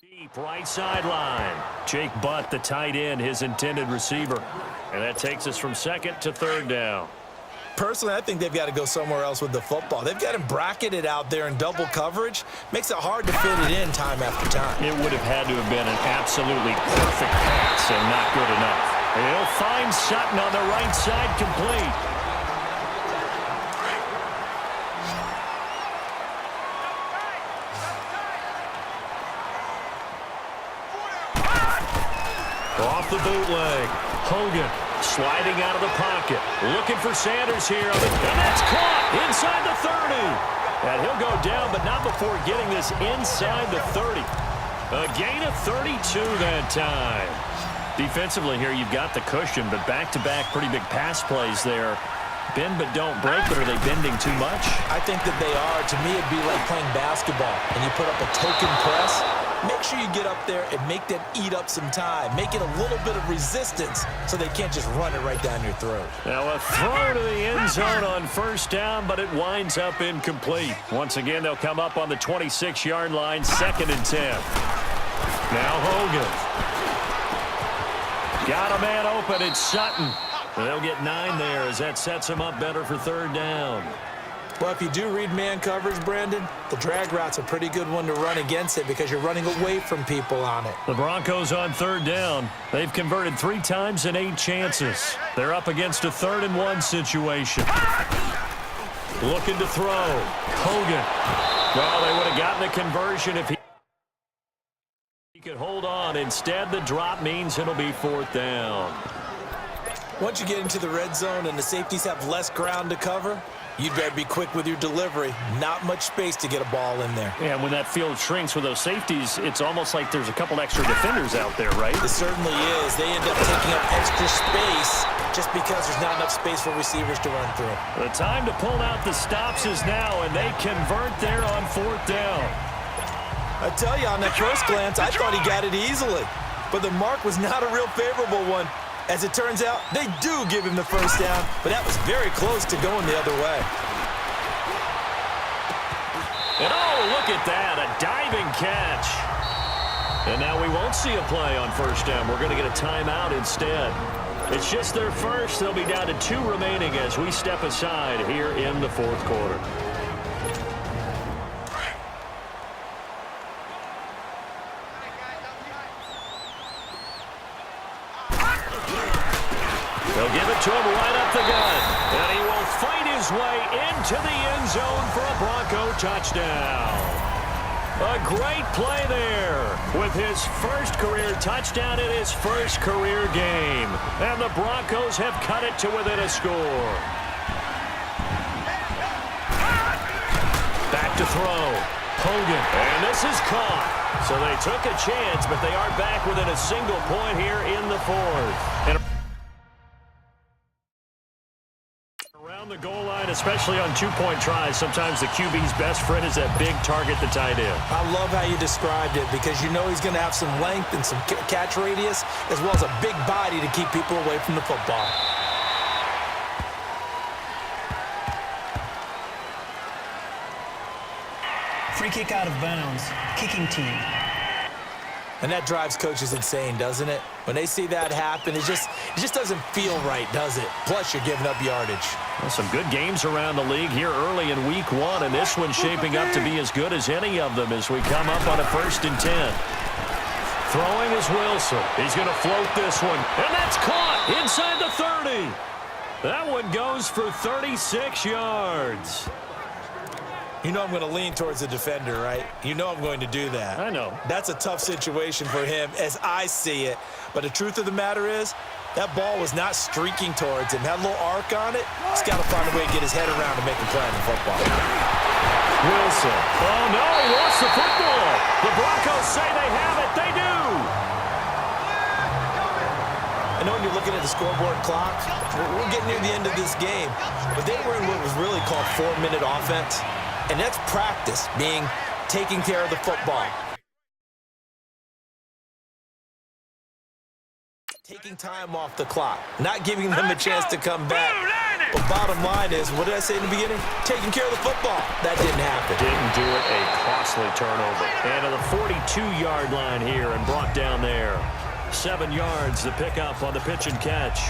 Deep right sideline. Jake Butt, the tight end, his intended receiver. And that takes us from second to third down. Personally, I think they've got to go somewhere else with the football. They've got him bracketed out there in double coverage. Makes it hard to fit it in time after time. It would have had to have been an absolutely perfect pass and not good enough. He'll find Sutton on the right side, complete. Off the bootleg. Hogan sliding out of the pocket. Looking for Sanders here. And that's caught inside the 30. And he'll go down, but not before getting this inside the 30. A gain of 32 that time. Defensively here, you've got the cushion, but back-to-back pretty big pass plays there. Bend but don't break, but are they bending too much? I think that they are. To me, it'd be like playing basketball, and you put up a token press. Make sure you get up there and make them eat up some time. Make it a little bit of resistance so they can't just run it right down your throat. Now a throw to the end zone on first down, but it winds up incomplete. Once again, they'll come up on the 26-yard line, 2nd and 10. Now Hogan. Got a man open. It's Sutton. They'll get 9 there as that sets him up better for third down. Well, if you do read man coverage, Brandon, the drag route's a pretty good one to run against it because you're running away from people on it. The Broncos on third down. They've converted 3 times in 8 chances. They're up against a 3rd and 1 situation. Looking to throw. Hogan. Well, they would have gotten the conversion if he could hold on. Instead, the drop means it'll be 4th down. Once you get into the red zone and the safeties have less ground to cover, you'd better be quick with your delivery. Not much space to get a ball in there. Yeah, when that field shrinks with those safeties, it's almost like there's a couple extra defenders out there, right? It certainly is. They end up taking up extra space just because there's not enough space for receivers to run through. The time to pull out the stops is now, and they convert there on 4th down. I tell you, on that first glance, I thought he got it easily. But the mark was not a real favorable one. As it turns out, they do give him the first down, but that was very close to going the other way. And oh, look at that, a diving catch. And now we won't see a play on first down. We're going to get a timeout instead. It's just their first. They'll be down to 2 remaining as we step aside here in the 4th quarter. They'll give it to him right up the gut. And he will fight his way into the end zone for a Bronco touchdown. A great play there with his first career touchdown in his first career game. And the Broncos have cut it to within a score. Back to throw. Hogan. And this is caught. So they took a chance, but they are back within a single point here in the 4th. And around the goal line, especially on 2-point tries, sometimes the QB's best friend is that big target, the tight end. I love how you described it because you know he's going to have some length and some catch radius as well as a big body to keep people away from the football. Free kick out of bounds. Kicking team. And that drives coaches insane, doesn't it? When they see that happen, it just doesn't feel right, does it? Plus, you're giving up yardage. Well, some good games around the league here early in week 1, and this one's shaping up to be as good as any of them as we come up on a 1st and 10. Throwing is Wilson. He's going to float this one, and that's caught inside the 30. That one goes for 36 yards. You know I'm going to lean towards the defender, right? You know I'm going to do that. I know. That's a tough situation for him as I see it. But the truth of the matter is, that ball was not streaking towards him. Had a little arc on it. He's got to find a way to get his head around and make a play on the football. Wilson. Oh, no, he lost the football. The Broncos say they have it. They do. I know when you're looking at the scoreboard clock, we're getting near the end of this game. But they were in what was really called 4-minute offense. And that's practice, being taking care of the football. Taking time off the clock, not giving them a chance to come back. But bottom line is, what did I say in the beginning? Taking care of the football. That didn't happen. Didn't do it. A costly turnover. And to the 42-yard line here and brought down there. 7 yards to pick up on the pitch and catch.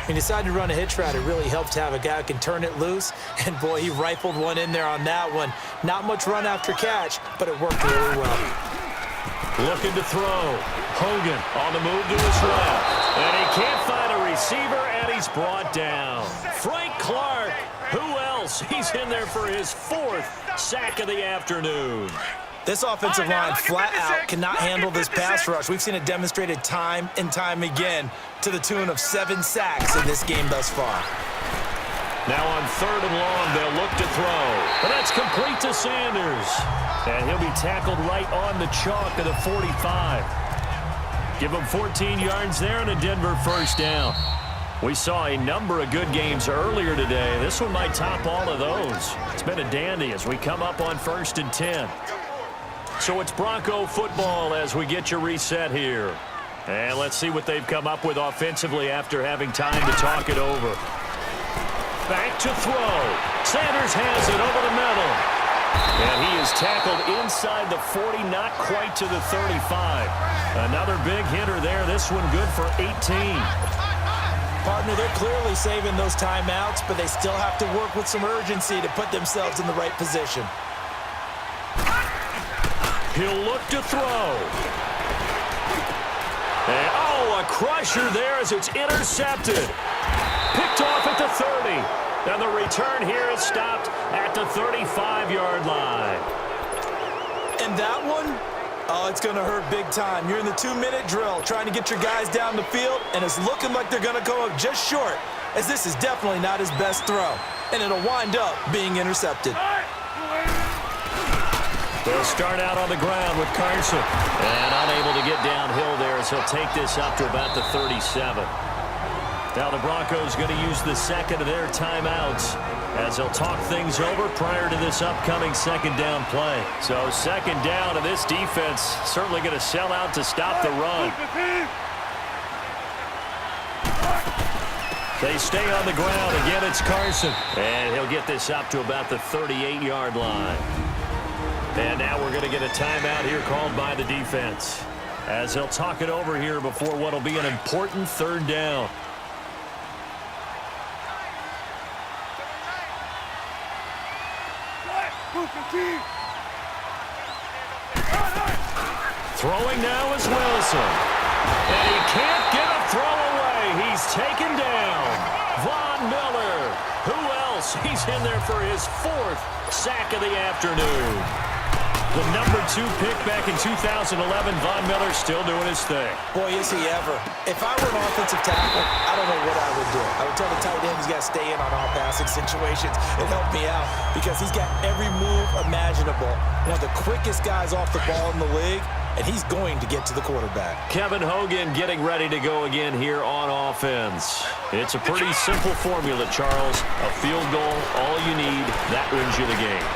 He decided to run a hitch route. It really helps to have a guy who can turn it loose. And, boy, he rifled one in there on that one. Not much run after catch, but it worked really well. Looking to throw. Hogan on the move to his left. And he can't find a receiver, and he's brought down. Frank Clark. Who else? He's in there for his 4th sack of the afternoon. This offensive line flat out cannot handle this pass rush. We've seen it demonstrated time and time again to the tune of 7 sacks in this game thus far. Now on 3rd and long, they'll look to throw. But that's complete to Sanders. And he'll be tackled right on the chalk of the 45. Give him 14 yards there and a Denver first down. We saw a number of good games earlier today. This one might top all of those. It's been a dandy as we come up on 1st and 10. So it's Bronco football as we get you reset here. And let's see what they've come up with offensively after having time to talk it over. Back to throw. Sanders has it over the middle. And he is tackled inside the 40, not quite to the 35. Another big hitter there. This one good for 18. Partner, they're clearly saving those timeouts, but they still have to work with some urgency to put themselves in the right position. He'll look to throw. And, a crusher there as it's intercepted. Picked off at the 30. And the return here is stopped at the 35-yard line. And that one, it's going to hurt big time. You're in the 2-minute drill trying to get your guys down the field, and it's looking like they're going to go up just short, as this is definitely not his best throw. And it'll wind up being intercepted. They'll start out on the ground with Carson. And unable to get downhill there as he'll take this up to about the 37. Now the Broncos going to use the second of their timeouts as they'll talk things over prior to this upcoming second down play. So second down, and this defense certainly going to sell out to stop the run. They stay on the ground. Again, it's Carson. And he'll get this up to about the 38-yard line. And now we're going to get a timeout here called by the defense as they'll talk it over here before what will be an important 3rd down. Throwing now is Wilson. And he can't get a throw away. He's taken down. Von Miller. Who else? He's in there for his 4th sack of the afternoon. The number 2 pick back in 2011, Von Miller still doing his thing. Boy, is he ever. If I were an offensive tackle, I don't know what I would do. I would tell the tight end he's got to stay in on all passing situations and help me out because he's got every move imaginable. One of the quickest guys off the ball in the league, and he's going to get to the quarterback. Kevin Hogan getting ready to go again here on offense. It's a pretty simple formula, Charles. A field goal, all you need, that wins you the game.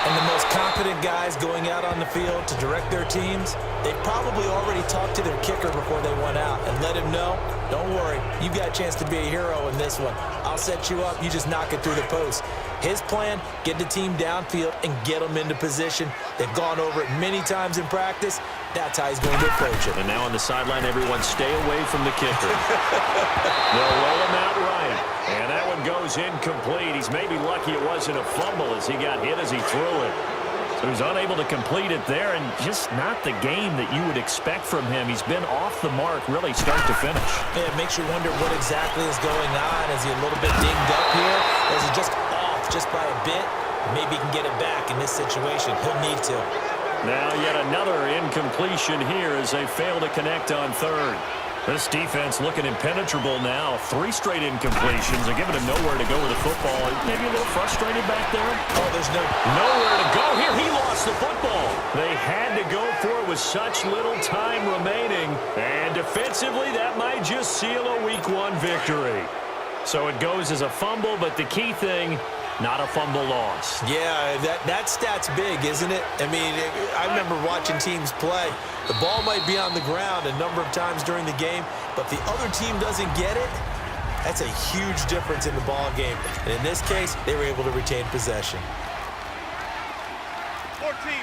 And the most competent guys going out on the field to direct their teams, they probably already talked to their kicker before they went out and let him know, don't worry, you've got a chance to be a hero in this one. I'll set you up, you just knock it through the post. His plan, get the team downfield and get them into position. They've gone over it many times in practice. That's how he's going to approach it. And now on the sideline, everyone stay away from the kicker. They'll roll him out right. And that one goes incomplete. He's maybe lucky it wasn't a fumble as he got hit as he threw it. So he's unable to complete it there, and just not the game that you would expect from him. He's been off the mark really start to finish. Yeah, it makes you wonder what exactly is going on. Is he a little bit dinged up here? Or is he just off just by a bit? Maybe he can get it back in this situation. He'll need to. Now yet another incompletion here as they fail to connect on 3rd. This defense looking impenetrable now. 3 straight incompletions. They're giving him nowhere to go with the football. Maybe a little frustrated back there. Oh, there's nowhere to go here. He lost the football. They had to go for it with such little time remaining. And defensively, that might just seal a Week 1 victory. So it goes as a fumble, but the key thing, not a fumble loss. Yeah, that stat's big, isn't it? I mean, I remember watching teams play. The ball might be on the ground a number of times during the game, but the other team doesn't get it. That's a huge difference in the ball game. And in this case, they were able to retain possession. 14.